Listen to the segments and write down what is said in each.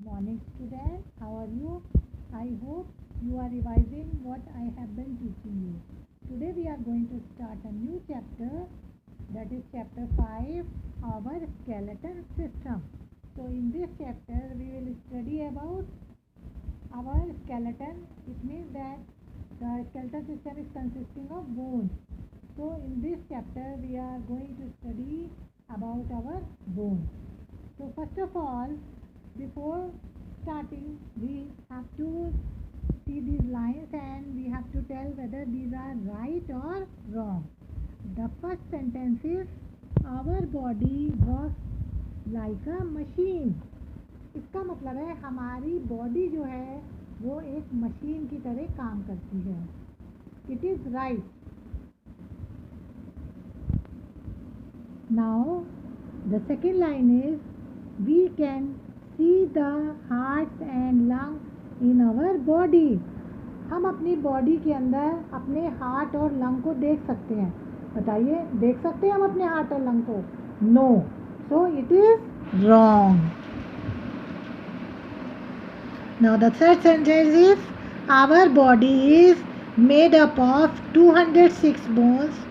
Morning students, how are you? I hope you are revising what I have been teaching you. Today we are going to start a new chapter, that is chapter 5, our skeleton system. So in this chapter we will study about our skeleton. It means that the skeleton system is consisting of bones. So in this chapter we are going to study about our bones. So first of all, before starting, we have to see these lines and we have to tell whether these are right or wrong. The first sentence is, our body works like a machine. इसका मतलब है हमारी body जो है वो एक machine की तरह काम करती है. It is right. Now the second line is, we can see the hearts and lungs in our body. हम अपनी बॉडी के अंदर अपने हार्ट और लंग को देख सकते हैं. बताइए, देख सकते हैं हम अपने हार्ट और लंग को? No. So it is wrong. Now the third sentence is, our body is made up of 206 bones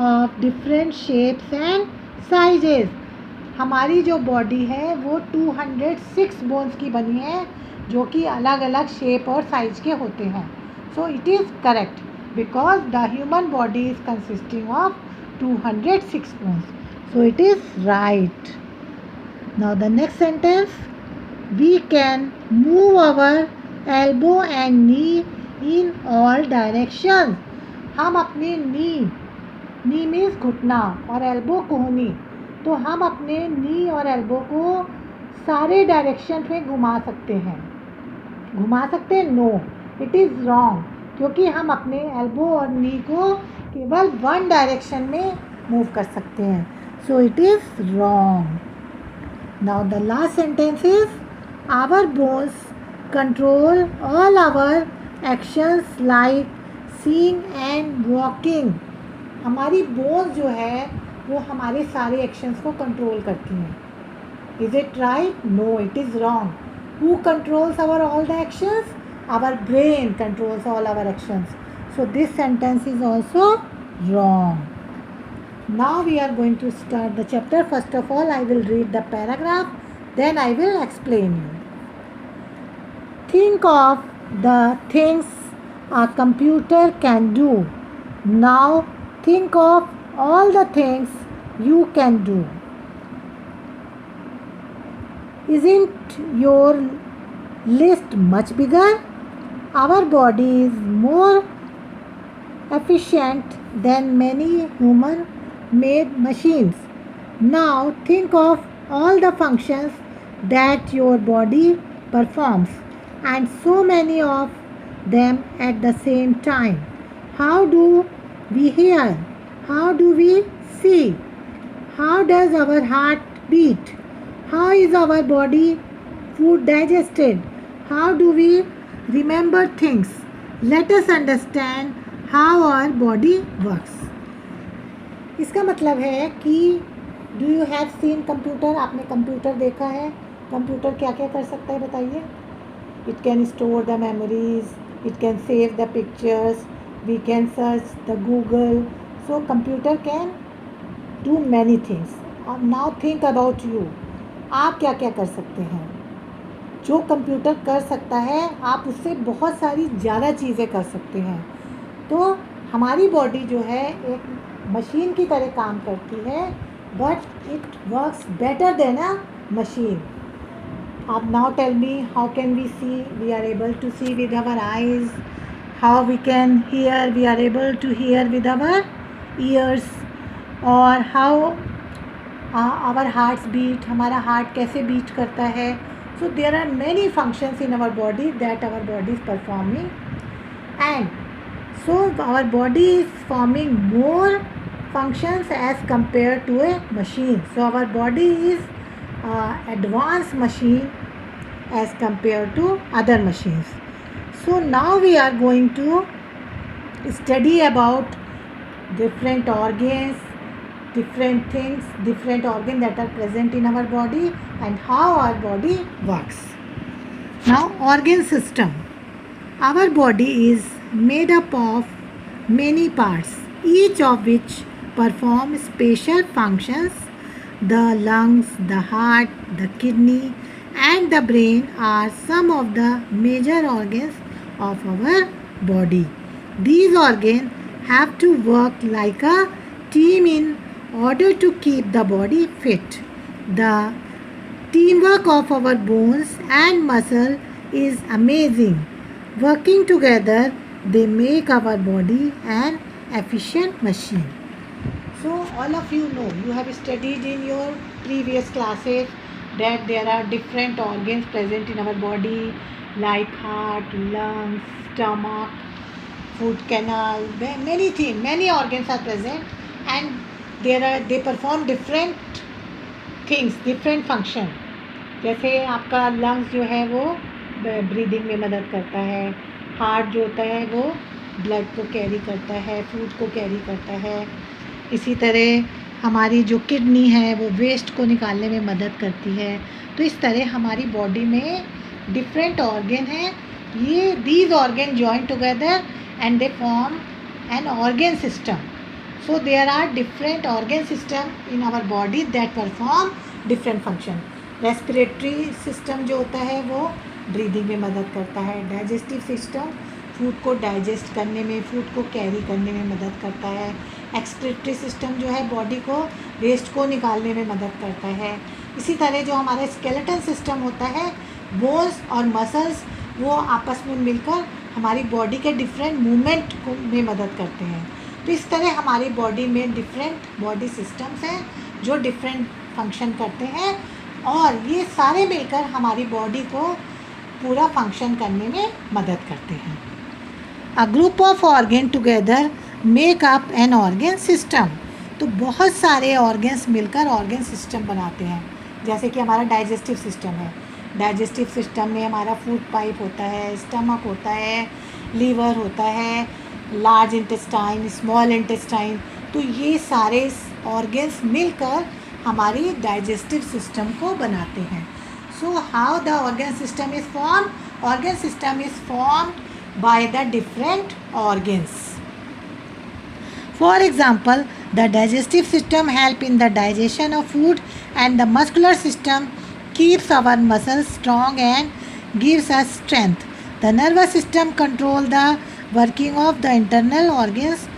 of different shapes and sizes. हमारी जो बॉडी है वो 206 बोन्स की बनी है जो कि अलग अलग शेप और साइज के होते हैं. So it is correct because the human body is consisting of 206 bones. So it is right. Now the next sentence, we can move our elbow and knee in all direction. हम अपनी नी means घुटना और elbow कोहनी, तो हम अपने नी और elbow को सारे डायरेक्शन में घुमा सकते हैं. घुमा सकते हैं? नो, इट इज़ रॉन्ग, क्योंकि हम अपने एल्बो और नी को केवल वन डायरेक्शन में मूव कर सकते हैं. So it is wrong. Now the last sentence is, our bones control all our actions like seeing and walking. हमारी बोन्स जो है वो हमारे सारे एक्शंस को कंट्रोल करती हैं. Is it right? No, it is wrong. Who controls our all the actions? Our brain controls all our actions. So this sentence is also wrong. Now we are going to start the chapter. First of all I will read the paragraph, then I will explain you. Think of the things a computer can do. Now think of all the things you can do. Isn't your list much bigger? Our body is more efficient than many human made machines. Now think of all the functions that your body performs, and so many of them at the same time. How do we hear? How do we see? How does our heart beat? How is our body food digested? How do we remember things? Let us understand how our body works. इसका मतलब है कि do you have seen computer? आपने computer देखा है? Computer क्या क्या कर सकता है बताइए? It can store the memories, it can save the pictures, we can search the Google. So computer can do many things. Now think about you. आप क्या क्या कर सकते हैं? जो कंप्यूटर कर सकता है आप उससे बहुत सारी ज़्यादा चीज़ें कर सकते हैं. तो हमारी बॉडी जो है एक मशीन की तरह काम करती है, but it works better than a machine. Now tell me, how can we see? We are able to see with our eyes. How we can hear? We are able to hear with our ears. Or how our hearts beat? हमारा heart कैसे beat करता है? So there are many functions in our body that our body is performing, and so our body is forming more functions as compared to a machine. So our body is advanced machine as compared to other machines. So now we are going to study about different organs, different things, different organs that are present in our body and how our body works. Now, organ system. Our body is made up of many parts, each of which perform special functions. The lungs, the heart, the kidney, and the brain are some of the major organs of our body. These organs have to work like a team in order to keep the body fit. The teamwork of our bones and muscle is amazing. Working together, they make our body an efficient machine. So, all of you know, you have studied in your previous classes that there are different organs present in our body like heart, lungs, stomach, food canal, many things, many organs are present, and they perform different things different function. जैसे आपका lungs जो है वो breathing में मदद करता है, heart जो होता है वो ब्लड को कैरी करता है, फूड को कैरी करता है. इसी तरह हमारी जो किडनी है वो वेस्ट को निकालने में मदद करती है. तो इस तरह हमारी बॉडी में डिफरेंट ऑर्गन हैं. ये these organ join together and they form an organ system. So there are different organ system in our body that perform different function. Respiratory system जो होता है वो breathing में मदद करता है. Digestive system फूड को डाइजेस्ट करने में, फूड को कैरी करने में मदद करता है. एक्सक्रीटरी सिस्टम जो है बॉडी को वेस्ट को निकालने में मदद करता है. इसी तरह जो हमारा स्केलेटन सिस्टम होता है, बोन्स और मसल्स वो आपस में मिलकर हमारी बॉडी के डिफरेंट मूवमेंट को में मदद करते हैं. तो इस तरह हमारी बॉडी में डिफरेंट बॉडी सिस्टम्स हैं जो डिफरेंट फंक्शन करते हैं, और ये सारे मिलकर हमारी बॉडी को पूरा फंक्शन करने में मदद करते हैं. A group of organ together make up an organ system. तो बहुत सारे ऑर्गन्स मिलकर ऑर्गन सिस्टम बनाते हैं. जैसे कि हमारा डाइजेस्टिव सिस्टम है. डाइजेस्टिव सिस्टम में हमारा फूड पाइप होता है, स्टमक होता है, लीवर होता है, लार्ज इंटेस्टाइन, स्मॉल इंटेस्टाइन. तो ये सारे ऑर्गन्स मिलकर हमारी डाइजेस्टिव सिस्टम को बनाते हैं. So how the organ system is form? Organ system is formed by the different organs. For example, the digestive system help in the digestion of food, and the muscular system keeps our muscles strong and gives us strength. The nervous system control the working of the internal organs,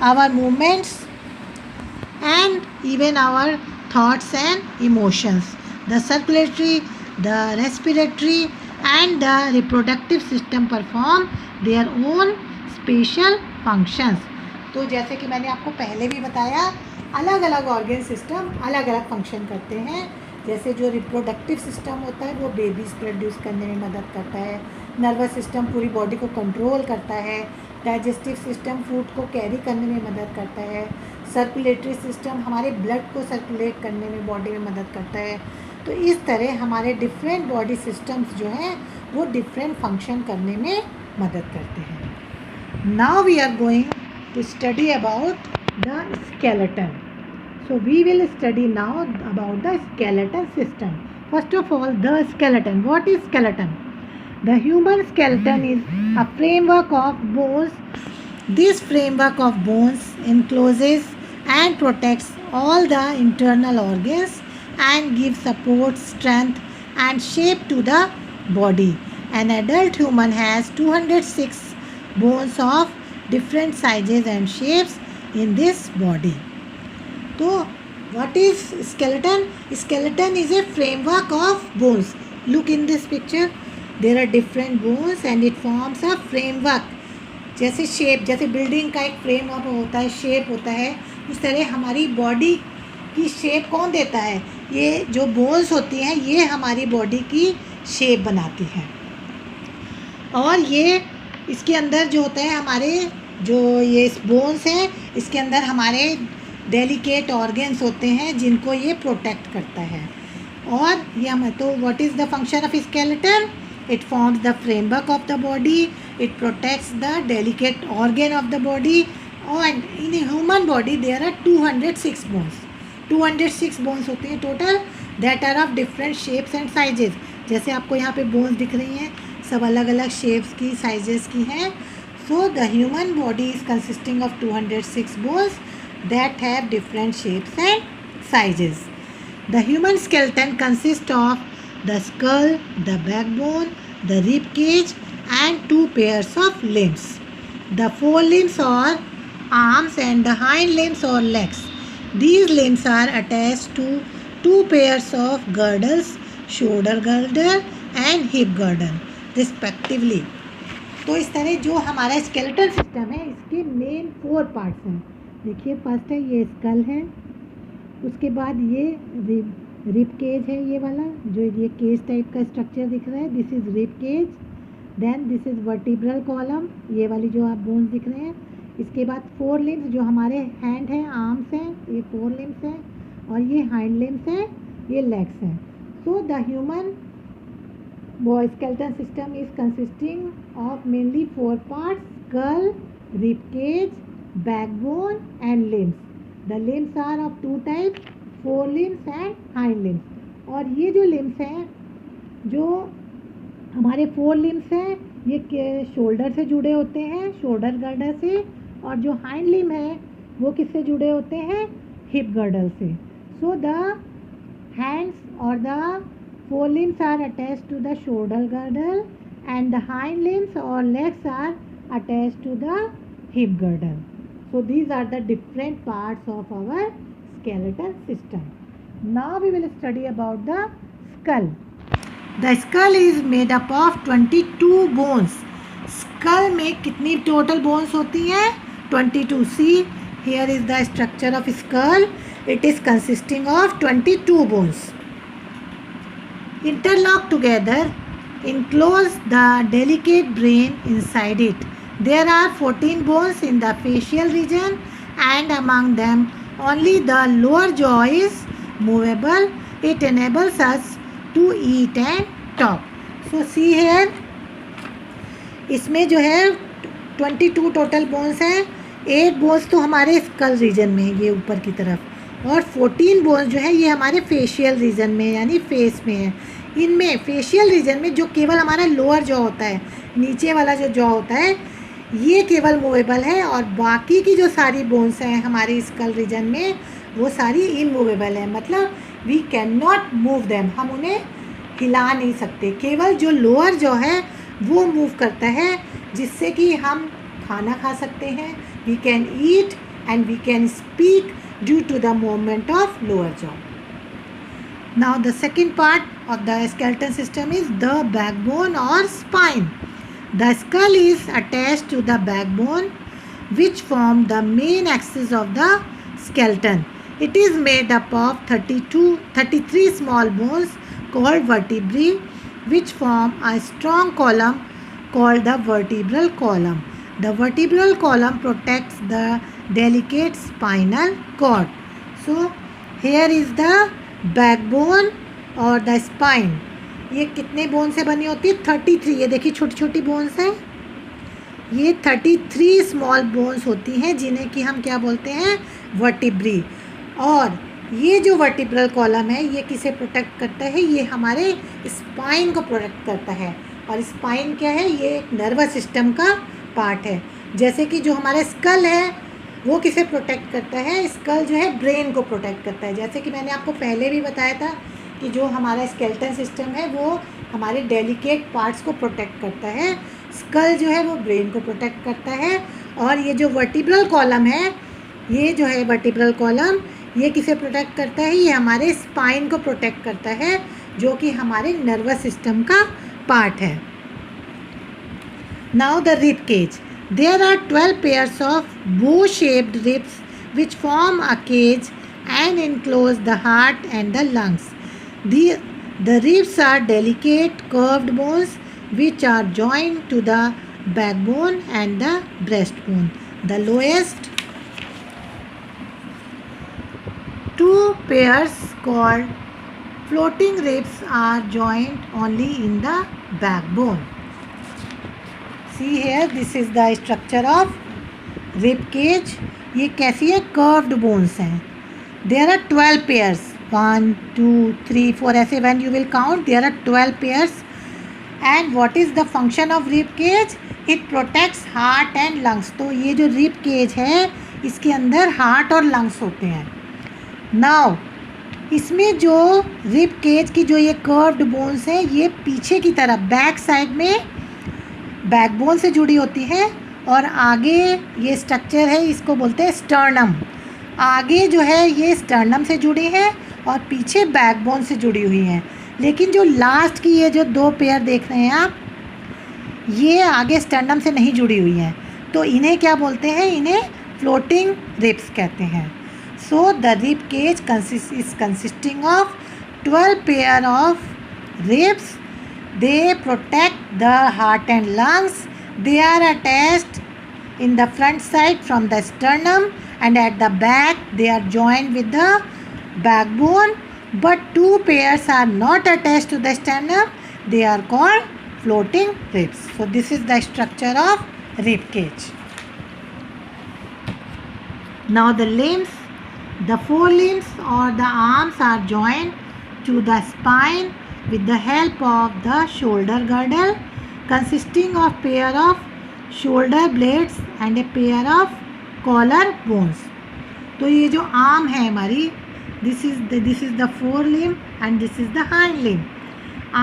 our movements, and even our thoughts and emotions. The circulatory, the respiratory, and the reproductive system perform their own special functions. तो जैसे कि मैंने आपको पहले भी बताया, अलग अलग ऑर्गन सिस्टम अलग अलग फंक्शन करते हैं. जैसे जो रिप्रोडक्टिव सिस्टम होता है वो बेबीज़ प्रोड्यूस करने में मदद करता है. नर्वस सिस्टम पूरी बॉडी को कंट्रोल करता है. डाइजेस्टिव सिस्टम फूड को कैरी करने में मदद करता है. सर्कुलेटरी सिस्टम हमारे ब्लड को सर्कुलेट करने में बॉडी में मदद करता है. तो इस तरह हमारे डिफरेंट बॉडी सिस्टम्स जो हैं वो डिफरेंट फंक्शन करने में मदद करते हैं. Now we are going to study about the skeleton. So we will study now about the skeleton system. First of all, the skeleton. What is skeleton? The human skeleton is a framework of bones. This framework of bones encloses and protects all the internal organs and gives support, strength, and shape to the body. An adult human has 206 bones of different sizes and shapes in this body. So, what is skeleton? Skeleton is a framework of bones. Look in this picture. There are different bones and it forms a framework. जैसे shape, जैसे building का एक frame up होता है, shape होता है, उस तरह हमारी बॉडी की शेप कौन देता है? ये जो बोन्स होती हैं ये हमारी बॉडी की शेप बनाती हैं. और ये इसके अंदर जो होता है हमारे जो ये बोन्स हैं, इसके अंदर हमारे डेलिकेट ऑर्गन्स होते हैं जिनको ये प्रोटेक्ट करता है. और ये हम तो what is the function of skeleton? It forms the framework of the body. It protects the delicate organ of the body. And in a human body there are 206 bones. 206 bones होते हैं total that are of different shapes and sizes. जैसे आपको यहाँ पे bones दिख रही हैं, सब अलग अलग शेप्स की, साइजेस की हैं. So the human body is consisting of 206 bones that have different shapes and sizes. The human skeleton consists of the skull, the backbone, the rib cage and 2 pairs of limbs. The forelimbs or arms and the hind limbs or legs. These limbs are attached to 2 pairs of girdles, shoulder girdle and hip girdle respectively. तो इस तरह जो हमारा skeletal system है इसके main 4 parts हैं. देखिए first है ये स्कल है, उसके बाद ये रिब केज है, ये वाला जो ये केज टाइप का स्ट्रक्चर दिख रहा है, this is rib cage. Then this is vertebral column, ये वाली जो आप बोन्स दिख रहे हैं. इसके बाद 4 लिम्स जो हमारे हैंड हैं, आर्म्स हैं, ये 4 लिम्स हैं, और ये हाइंड लिम्स हैं, ये लेग्स हैं. So the human skeleton system is consisting of mainly 4 parts: skull, rib cage, backbone and limbs. The limbs are of 2 types, forelimbs and hind limbs. और ये जो limbs हैं, जो हमारे 4 limbs हैं, ये शोल्डर से जुड़े होते हैं, शोल्डर गर्डर से, और जो हाइंड लिम्ब है वो किससे जुड़े होते हैं, हिप गर्डल से. सो द हैंड्स और the forelimbs are attached to the shoulder girdle and the hind limbs or legs are attached to the hip girdle. So these are the different parts of our skeletal system. Now we will study about the skull. The skull is made up of 22 bones. Skull में कितनी total bones होती हैं, 22. See, here is the structure of skull. It is consisting of 22 bones. Interlocked together, enclose the delicate brain inside it. There are 14 bones in the facial region, and among them only the lower jaw is movable. It enables us to eat and talk. So see here, इसमें जो है 22 total bones हैं. 8 bones तो हमारे school reason में, ये ऊपर की तरफ, और 14 बोन्स जो है ये हमारे फेशियल रीजन में यानी फेस में है. इनमें फेशियल रीजन में जो केवल हमारा लोअर जॉ होता है, नीचे वाला जो जॉ होता है, ये केवल मूवेबल है, और बाकी की जो सारी बोन्स हैं हमारे स्कल रीजन में वो सारी इमूवेबल है. मतलब we can not move them, हम उन्हें हिला नहीं सकते. केवल जो लोअर जॉ है वो मूव करता है, जिससे कि हम खाना खा सकते हैं. We can eat and we can speak due to the movement of lower jaw. Now the second part of the skeleton system is the backbone or spine. The skull is attached to the backbone, which form the main axis of the skeleton. It is made up of 33 small bones called vertebrae, which form a strong column called the vertebral column. The vertebral column protects the delicate spinal cord. So here is the backbone और the spine. ये कितने bone से बनी होती है, 33. ये देखिए छोटी छोटी बोन्स हैं, ये 33 स्मॉल बोन्स होती हैं, जिन्हें कि हम क्या बोलते हैं, वर्टिब्री. और ये जो वर्टिब्रल कॉलम है ये किसे प्रोटेक्ट करता है, ये हमारे स्पाइन को प्रोटेक्ट करता है. और स्पाइन क्या है, ये एक नर्वस सिस्टम का पार्ट है. जैसे कि जो हमारा स्कल है वो किसे प्रोटेक्ट करता है, स्कल जो है ब्रेन को प्रोटेक्ट करता है. जैसे कि मैंने आपको पहले भी बताया था कि जो हमारा स्केलेटन सिस्टम है वो हमारे डेलिकेट पार्ट्स को प्रोटेक्ट करता है. स्कल जो है वो ब्रेन को प्रोटेक्ट करता है. और ये जो वर्टिब्रल कॉलम है, ये जो है वर्टिब्रल कॉलम, ये किसे प्रोटेक्ट करता है, ये हमारे स्पाइन को प्रोटेक्ट करता है, जो कि हमारे नर्वस सिस्टम का पार्ट है. Now the rib cage. There are 12 pairs of bow-shaped ribs which form a cage and enclose the heart and the lungs. The ribs are delicate curved bones which are joined to the backbone and the breastbone. The lowest 2 pairs called floating ribs are joined only in the backbone. See here, this is the structure of rib cage. ये कैसी है, curved bones हैं. There are 12 pairs. 1 2 3 4 ऐसे when you will count there are 12 pairs. And what is the function of rib cage? It protects heart and lungs. तो ये जो rib cage है इसके अंदर हार्ट और लंग्स होते हैं. नाउ इसमें जो रिब केज की जो ये कर्व्ड बोन्स हैं ये पीछे की तरफ बैक साइड में बैकबोन से जुड़ी होती है और आगे ये स्ट्रक्चर है इसको बोलते हैं स्टर्नम. आगे जो है ये स्टर्नम से जुड़ी है और पीछे बैकबोन से जुड़ी हुई हैं. लेकिन जो लास्ट की ये जो 2 पेयर देख रहे हैं आप ये आगे स्टर्नम से नहीं जुड़ी हुई हैं. तो इन्हें क्या बोलते हैं? इन्हें फ्लोटिंग रिब्स कहते हैं. So the rib cage is consisting of 12 pair of ribs. They protect the heart and lungs. They are attached in the front side from the sternum and at the back they are joined with the backbone. But 2 pairs are not attached to the sternum. They are called floating ribs. So this is the structure of rib cage. Now the limbs. The forelimbs or the arms are joined to the spine with the help of the shoulder girdle consisting of pair of shoulder blades and a pair of collar bones. तो ये जो arm है हमारी this is the forelimb and this is the hind limb.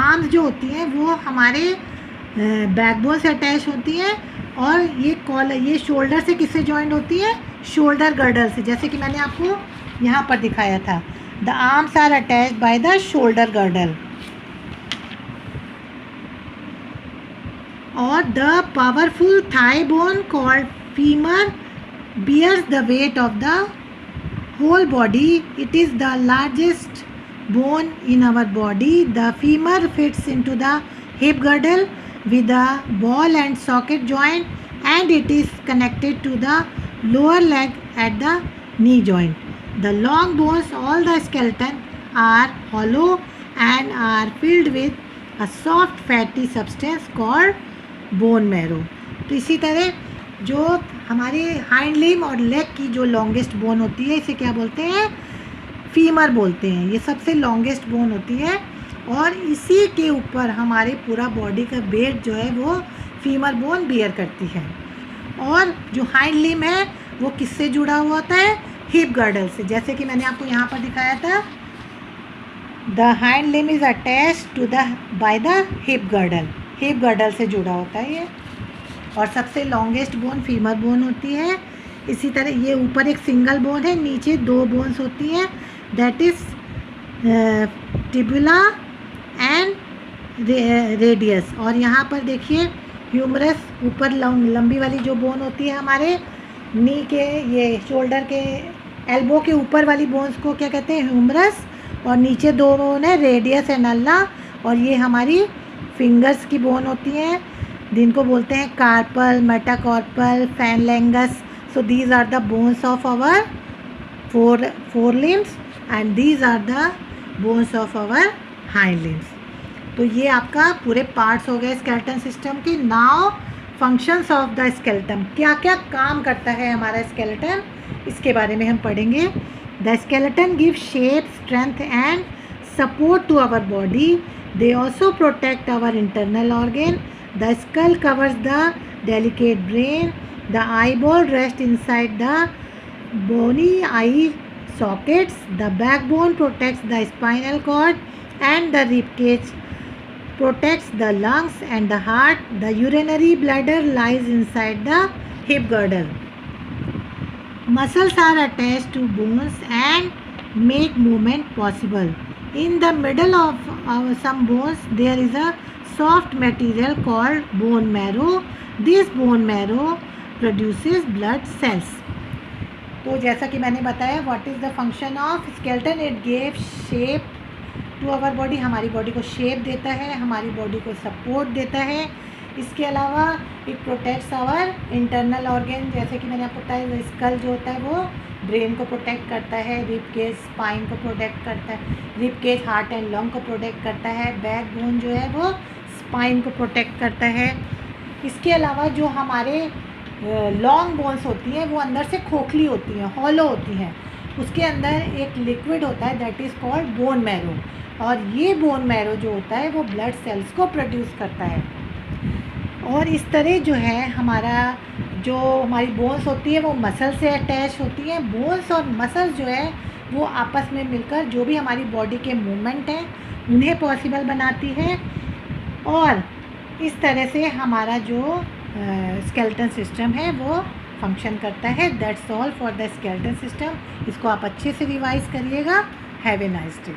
Arms जो होती हैं वो हमारे बैकबोन से अटैच होती हैं और ये कॉलर ये शोल्डर से किससे जॉइंट होती है? शोल्डर गर्डल से. जैसे कि मैंने आपको यहाँ पर दिखाया था. The arms are attached by the shoulder girdle. और the powerful thigh bone called femur bears the weight of the whole body. It is the largest bone in our body. The femur fits into the hip girdle with a ball and socket joint and it is connected to the lower leg at the knee joint. The long bones, all the skeleton are hollow and are filled with a soft fatty substance called bone marrow. तो इसी तरह जो हमारे hind limb और leg की जो longest bone होती है इसे क्या बोलते हैं? फीमर बोलते हैं. ये सबसे लॉन्गेस्ट बोन होती है और इसी के ऊपर हमारे पूरा बॉडी का वेट जो है वो फीमर बोन बियर करती है. और जो हाइंड लिम्ब है वो किससे जुड़ा हुआ होता है? हिप गर्डल से. जैसे कि मैंने आपको यहाँ पर दिखाया था the hind limb is attached to the by the hip girdle. Hip girdle से जुड़ा होता है ये. और सबसे लॉन्गेस्ट बोन फीमर बोन होती है. इसी तरह ये ऊपर एक सिंगल बोन है, नीचे 2 बोन्स होती हैं दैट इज़ टिबुला एंड रेडियस. और यहाँ पर देखिए ह्यूमरस ऊपर लंबी वाली जो बोन होती है हमारे नी के ये शोल्डर के एल्बो के ऊपर वाली बोन्स को क्या कहते हैं? ह्यूमरस. और नीचे 2 बोन है रेडियस एंड अल्ला. और ये हमारी फिंगर्स की बोन होती हैं जिनको बोलते हैं carpal, metacarpal, phalanges. So these are the bones of our fore limbs and these are the bones of our hind limbs. तो ये आपका पूरे पार्ट्स हो गए स्केलेटन सिस्टम के. Now functions of the skeleton. क्या क्या काम करता है हमारा स्केलेटन इसके बारे में हम पढ़ेंगे. The skeleton give shape, strength and support to our body. They also protect our internal organ. The skull covers the delicate brain. The eyeball rests inside the bony eye sockets. The backbone protects the spinal cord and the rib cage protects the lungs and the heart. The urinary bladder lies inside the hip girdle. Muscles are attached to bones and make movement possible. In the middle of some bones there is a soft material called bone marrow. This bone marrow produces blood cells. तो जैसा कि मैंने बताया what is the function of skeleton. It give shape to our body. हमारी body को shape देता है, हमारी बॉडी को सपोर्ट देता है. इसके अलावा it protects our internal organ. जैसे कि मैंने आपको बताया स्कल जो होता है वो ब्रेन को प्रोटेक्ट करता है, रिब केज स्पाइन को प्रोटेक्ट करता है, rib cage heart and lung को प्रोटेक्ट करता है, बैक बोन जो है वो स्पाइन को प्रोटेक्ट करता है. इसके अलावा जो हमारे लॉन्ग बोन्स होती हैं वो अंदर से खोखली होती हैं, हॉलो होती हैं. उसके अंदर एक लिक्विड होता है that is called bone marrow, और ये बोन मैरो जो होता है वो ब्लड सेल्स को प्रोड्यूस करता है। और इस तरह जो है हमारी बोन्स होती है वो मसल से अटैच होती हैं। बोन्स और मसल्स जो है वो आपस में मिलकर जो भी हमारी बॉडी के मूवमेंट हैं उन्हें पॉसिबल बनाती है, और इस तरह से हमारा जो स्केलेटन सिस्टम है वो फंक्शन करता है। That's all for the skeleton system. इसको आप अच्छे से रिवाइज करिएगा। Have a nice day.